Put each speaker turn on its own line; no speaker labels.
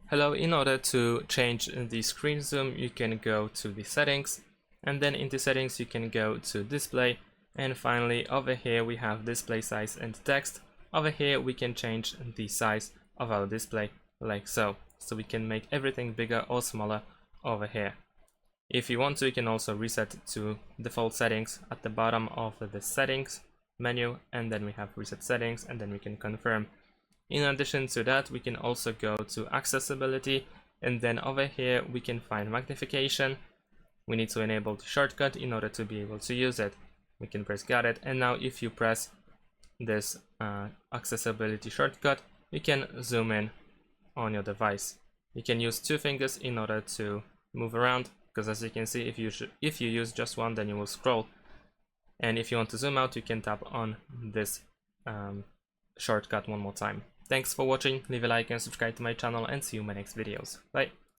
Hello, in order to change the screen zoom, you can go to the settings, and then into settings you can go to display, and finally over here we have display size and text. Over here we can change the size of our display like so we can make everything bigger or smaller over here. If you want to, you can also reset to default settings at the bottom of the settings menu, and then we have reset settings, and then we can confirm. In addition to that, we can also go to accessibility, and then over here we can find magnification. We need to enable the shortcut in order to be able to use it. We can press got it, and now if you press this accessibility shortcut, you can zoom in on your device. You can use two fingers in order to move around, because as you can see, if you use just one, then you will scroll. And if you want to zoom out, you can tap on this shortcut one more time. Thanks for watching, leave a like and subscribe to my channel, and see you in my next videos. Bye!